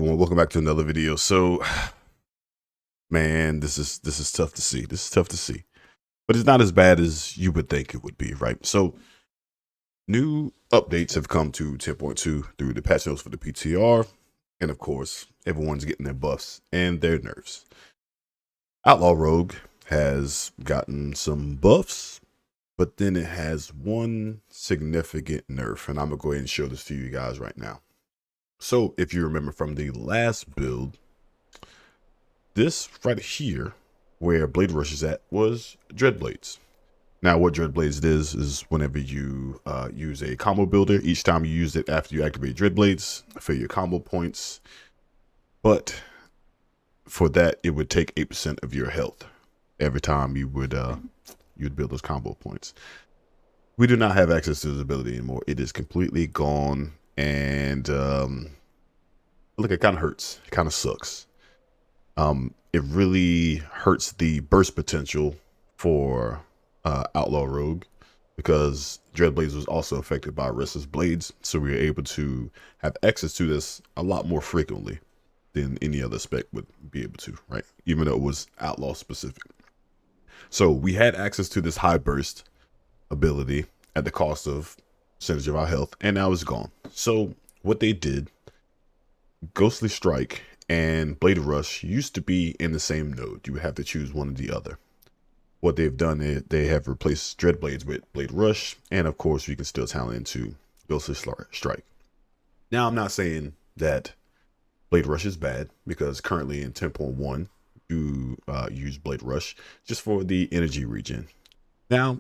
everyone? Welcome back to another video. So, man, this is tough to see. This is tough to see, but it's not as bad as you would think it would be, right? So, new updates have come to 10.2 through the patch notes for the PTR, and of course, everyone's getting their buffs and their nerfs. Outlaw Rogue has gotten some buffs, but then it has one significant nerf, and I'm gonna go ahead and show this to you guys right now. So, if you remember from the last build, this right here, where Blade Rush is at, was Dreadblades. Now, what Dreadblades is whenever you use a combo builder, each time you use it after you activate Dreadblades for your combo points. But for that, it would take 8% of your health every time you would you'd build those combo points. We do not have access to this ability anymore. It is completely gone, and look, it kind of hurts. It kind of sucks. It really hurts the burst potential for Outlaw Rogue, because Dreadblades was also affected by Restless Blades, so we were able to have access to this a lot more frequently than any other spec would be able to, right? Even though it was Outlaw specific. So we had access to this high burst ability at the cost of percentage of our health, and now it's gone. So what they did, Ghostly Strike and Blade Rush used to be in the same node. You would have to choose one or the other. What they've done is they have replaced Dreadblades with Blade Rush, and of course you can still talent into Ghostly Strike. Now, I'm not saying that Blade Rush is bad, because currently in 10.1 you use Blade Rush just for the energy regen. Now,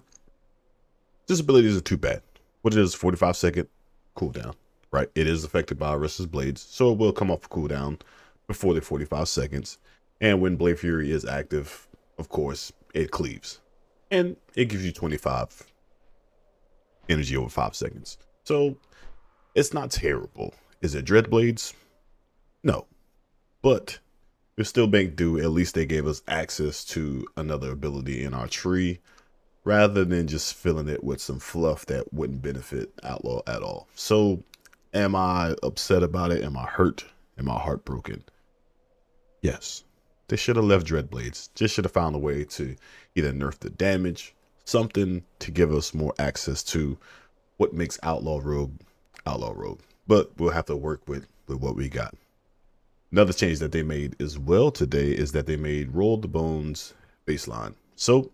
this ability isn't too bad. What it is, 45-second cooldown, right? It is affected by Restless Blades, so it will come off cooldown before the 45 seconds. And when Blade Fury is active, of course, it cleaves. And it gives you 25 energy over 5 seconds. So it's not terrible. Is it Dreadblades? No. But we're still being due. At least they gave us access to another ability in our tree, rather than just filling it with some fluff that wouldn't benefit Outlaw at all. So am I upset about it? Am I hurt? Am I heartbroken? Yes. They should have left Dreadblades. Just should have found a way to either nerf the damage, something to give us more access to what makes Outlaw Rogue Outlaw Rogue. But we'll have to work with what we got. Another change that they made as well today is that they made Roll the Bones baseline. So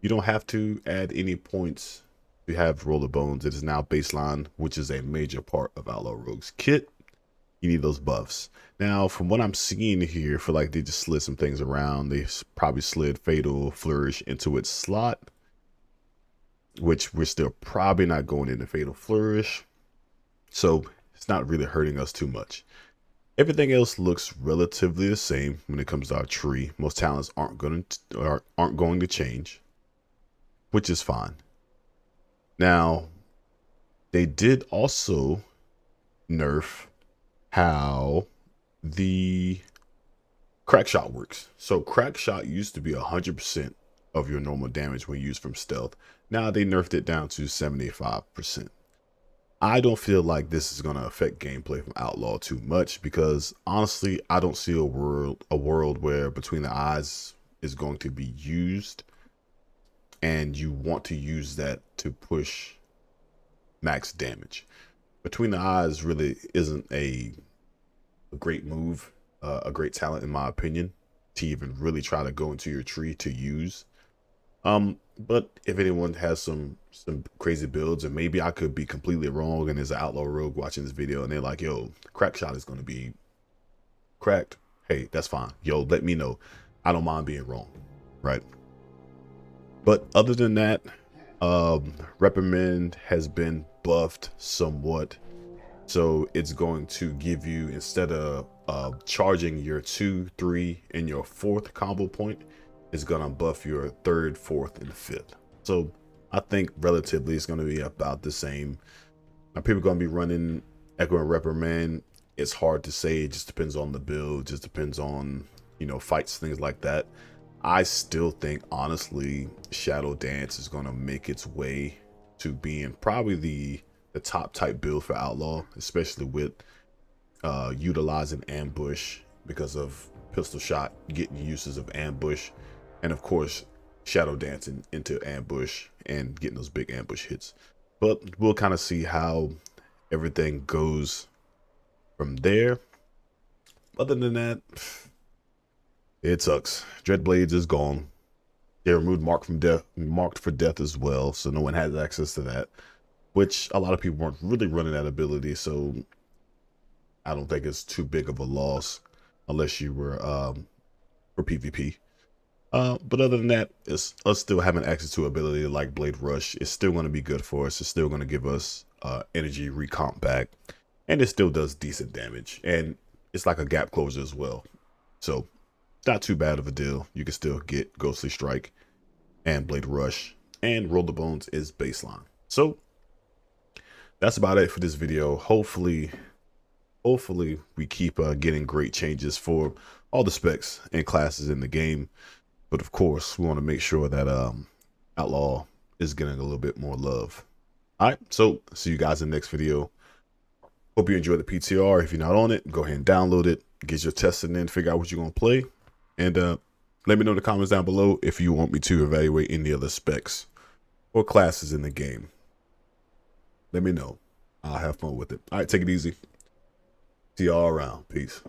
you don't have to add any points to have Roll the Bones. It is now baseline, which is a major part of Outlaw Rogue's kit. You need those buffs. Now, from what I'm seeing here, I feel like they just slid some things around. They probably slid Fatal Flourish into its slot, which we're still probably not going into Fatal Flourish. So it's not really hurting us too much. Everything else looks relatively the same when it comes to our tree. Most talents aren't going to change, which is fine. Now, they did also nerf how the crack shot works. So crack shot used to be 100% of your normal damage when used from stealth. Now they nerfed it down to 75%. I don't feel like this is going to affect gameplay from Outlaw too much, because honestly, I don't see a world where Between the Eyes is going to be used and you want to use that to push max damage. Between the Eyes really isn't a great move, a great talent in my opinion, to even really try to go into your tree to use. But if anyone has some crazy builds, and maybe I could be completely wrong, and there's an Outlaw Rogue watching this video and they're like, yo, crack shot is going to be cracked, hey, that's fine. Yo, let me know. I don't mind being wrong, right? But other than that, Reprimand has been buffed somewhat. So it's going to give you, instead of charging your 2, 3, and your 4th combo point, it's going to buff your 3rd, 4th, and 5th. So I think relatively it's going to be about the same. Now, people are going to be running Echo and Reprimand. It's hard to say. It just depends on the build. Just depends on, fights, things like that. I still think, honestly, Shadow Dance is going to make its way to being probably the top type build for Outlaw, especially with utilizing ambush because of pistol shot, getting uses of ambush, and of course shadow dancing into ambush and getting those big ambush hits. But we'll kind of see how everything goes from there. Other than that, it sucks. Dreadblades is gone. They removed marked for death as well, so no one has access to that. Which a lot of people weren't really running that ability, so I don't think it's too big of a loss unless you were for PvP. But other than that, it's us still having access to ability like Blade Rush. It's still going to be good for us. It's still going to give us energy recomp back, and it still does decent damage. And it's like a gap closer as well, so not too bad of a deal. You can still get Ghostly Strike and Blade Rush, and Roll the Bones is baseline. So that's about it for this video. Hopefully we keep getting great changes for all the specs and classes in the game. But of course, we want to make sure that Outlaw is getting a little bit more love. All right, so see you guys in the next video. Hope you enjoy the PTR. If you're not on it, go ahead and download it, get your testing in, figure out what you're going to play. And let me know in the comments down below if you want me to evaluate any other specs or classes in the game. Let me know. I'll have fun with it. All right, take it easy. See y'all around. Peace.